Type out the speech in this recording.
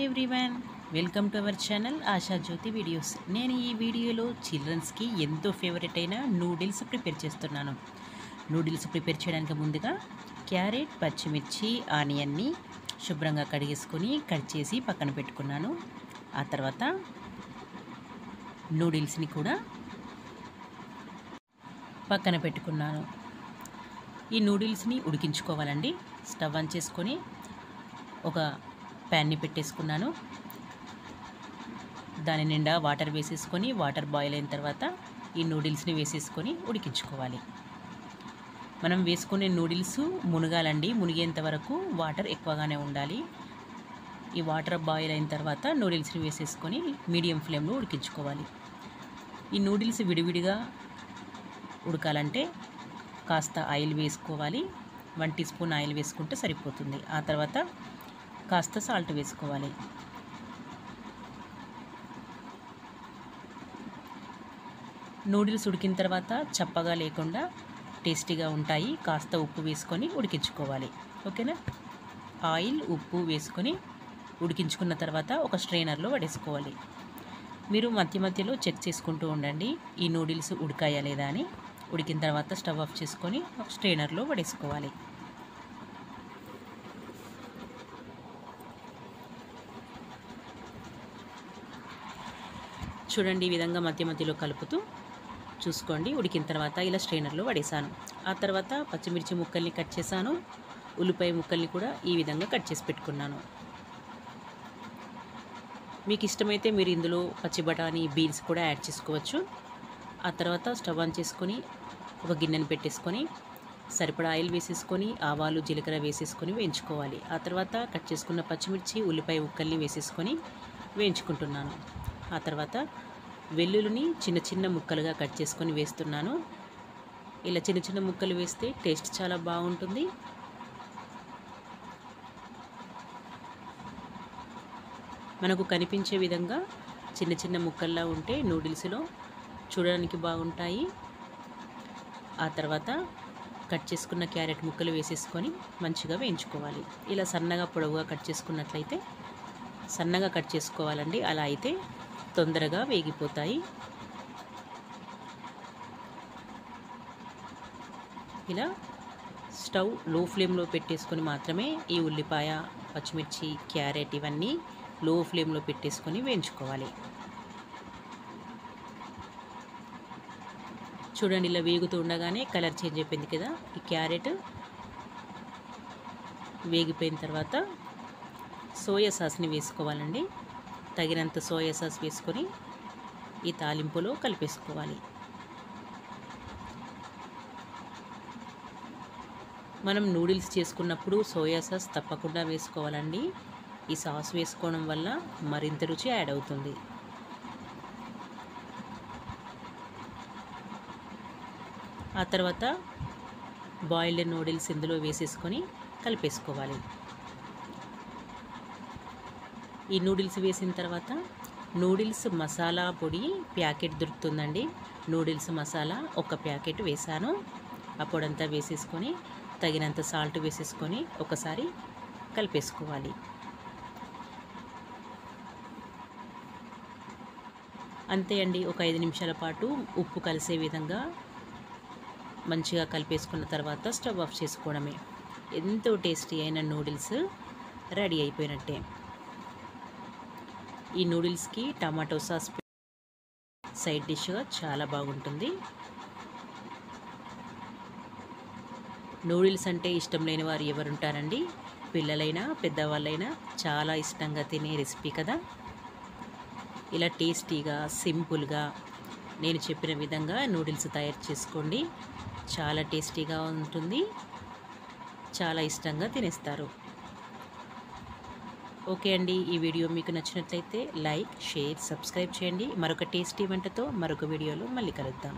Everyone, welcome to our channel Asha Jyothi videos. నేను ఈ వీడియోలో చిల్డ్రన్స్కి ఎంతో ఫేవరెట్ అయిన నూడిల్స్ ప్రిపేర్ చేస్తున్నాను. నూడిల్స్ ప్రిపేర్ చేయడానికి ముందుగా క్యారెట్, పచ్చిమిర్చి, ఆనియన్ని శుభ్రంగా కడిగేసుకొని కట్ చేసి పక్కన పెట్టుకున్నాను. ఆ తర్వాత నూడిల్స్ని కూడా పక్కన పెట్టుకున్నాను. ఈ నూడిల్స్ని ఉడికించుకోవాలండి. స్టవ్ ఆన్ చేసుకొని ఒక ప్యాన్ని పెట్టేసుకున్నాను. దాని నిండా వాటర్ వేసేసుకొని వాటర్ బాయిల్ అయిన తర్వాత ఈ నూడిల్స్ని వేసేసుకొని ఉడికించుకోవాలి. మనం వేసుకునే నూడిల్స్ మునగాలండి. మునిగేంత వరకు వాటర్ ఎక్కువగానే ఉండాలి. ఈ వాటర్ బాయిల్ అయిన తర్వాత నూడిల్స్ని వేసేసుకొని మీడియం ఫ్లేమ్లో ఉడికించుకోవాలి. ఈ నూడిల్స్ విడివిడిగా ఉడకాలంటే కాస్త ఆయిల్ వేసుకోవాలి. 1 టీ స్పూన్ ఆయిల్ వేసుకుంటే సరిపోతుంది. ఆ తర్వాత కాస్త సాల్ట్ వేసుకోవాలి. నూడిల్స్ ఉడికిన తర్వాత చప్పగా లేకుండా టేస్టీగా ఉంటాయి. కాస్త ఉప్పు వేసుకొని ఉడికించుకోవాలి. ఓకేనా? ఆయిల్, ఉప్పు వేసుకొని ఉడికించుకున్న తర్వాత ఒక స్ట్రైనర్లో వడేసుకోవాలి. మీరు మధ్య మధ్యలో చెక్ చేసుకుంటూ ఉండండి ఈ నూడిల్స్ ఉడికాయా లేదా అని. ఉడికిన తర్వాత స్టవ్ ఆఫ్ చేసుకొని ఒక స్ట్రైనర్లో వడేసుకోవాలి. చూడండి, ఈ విధంగా మధ్య మధ్యలో కలుపుతూ చూసుకోండి. ఉడికిన తర్వాత ఇలా స్ట్రైనర్లో వడేసాను. ఆ తర్వాత పచ్చిమిర్చి ముక్కల్ని కట్ చేశాను. ఉల్లిపాయ ముక్కల్ని కూడా ఈ విధంగా కట్ చేసి పెట్టుకున్నాను. మీకు ఇష్టమైతే మీరు ఇందులో పచ్చి బఠానీ, బీన్స్ కూడా యాడ్ చేసుకోవచ్చు. ఆ తర్వాత స్టవ్ ఆన్ చేసుకొని ఒక గిన్నెని పెట్టేసుకొని సరిపడా ఆయిల్ వేసేసుకొని ఆవాలు, జీలకర్ర వేసేసుకొని వేయించుకోవాలి. ఆ తర్వాత కట్ చేసుకున్న పచ్చిమిర్చి, ఉల్లిపాయ ముక్కల్ని వేసేసుకొని వేయించుకుంటున్నాను. ఆ తర్వాత వెల్లుల్లిని చిన్న చిన్న ముక్కలుగా కట్ చేసుకొని వేస్తున్నాను. ఇలా చిన్న చిన్న ముక్కలు వేస్తే టేస్ట్ చాలా బాగుంటుంది. మనకు కనిపించే విధంగా చిన్న చిన్న ముక్కల్లా ఉంటే నూడిల్స్లో చూడడానికి బాగుంటాయి. ఆ తర్వాత కట్ చేసుకున్న క్యారెట్ ముక్కలు వేసేసుకొని మంచిగా వేయించుకోవాలి. ఇలా సన్నగా పొడవుగా కట్ చేసుకున్నట్లయితే సన్నగా కట్ చేసుకోవాలండి. అలా అయితే తొందరగా వేగిపోతాయి. ఇలా స్టవ్ లో ఫ్లేమ్లో పెట్టేసుకొని మాత్రమే ఈ ఉల్లిపాయ, పచ్చిమిర్చి, క్యారెట్ ఇవన్నీ లో ఫ్లేమ్లో పెట్టేసుకొని వేయించుకోవాలి. చూడండి, ఇలా వేగుతూ ఉండగానే కలర్ చేంజ్ అయిపోయింది కదా. ఈ క్యారెట్ వేగిపోయిన తర్వాత సోయా సాస్ని వేసుకోవాలండి. తగినంత సోయా సాస్ వేసుకొని ఈ తాలింపులో కలిపేసుకోవాలి. మనం నూడిల్స్ చేసుకున్నప్పుడు సోయా సాస్ తప్పకుండా వేసుకోవాలండి. ఈ సాస్ వేసుకోవడం వల్ల మరింత రుచి యాడ్ అవుతుంది. ఆ తర్వాత బాయిల్డ్ నూడిల్స్ ఇందులో వేసేసుకొని కలిపేసుకోవాలి. ఈ నూడిల్స్ వేసిన తర్వాత నూడిల్స్ మసాలా పొడి ప్యాకెట్ దొరుకుతుందండి. నూడిల్స్ మసాలా ఒక ప్యాకెట్ వేసాను. ఆ పొడంతా వేసేసుకొని తగినంత సాల్ట్ వేసేసుకొని ఒకసారి కలిపేసుకోవాలి. అంతే అండి. ఒక 5 నిమిషాల పాటు ఉప్పు కలిసే విధంగా మంచిగా కలిపేసుకున్న తర్వాత స్టవ్ ఆఫ్ చేసుకోవడమే. ఎంతో టేస్టీ అయిన నూడిల్స్ రెడీ అయిపోయినట్టే. ఈ నూడిల్స్కి టమాటో సాస్ సైడ్ డిష్గా చాలా బాగుంటుంది. నూడిల్స్ అంటే ఇష్టం లేని వారు ఎవరుంటారండి? పిల్లలైనా పెద్దవాళ్ళైనా చాలా ఇష్టంగా తినే రెసిపీ కదా. ఇలా టేస్టీగా, సింపుల్గా నేను చెప్పిన విధంగా నూడిల్స్ తయారు చేసుకోండి. చాలా టేస్టీగా ఉంటుంది. చాలా ఇష్టంగా తినేస్తారు. ఓకే అండి, ఈ వీడియో మీకు నచ్చినట్లయితే లైక్, షేర్, సబ్స్క్రైబ్ చేయండి. మరొక టేస్టీ వంటతో మరొక వీడియోలో మళ్ళీ కలుద్దాం.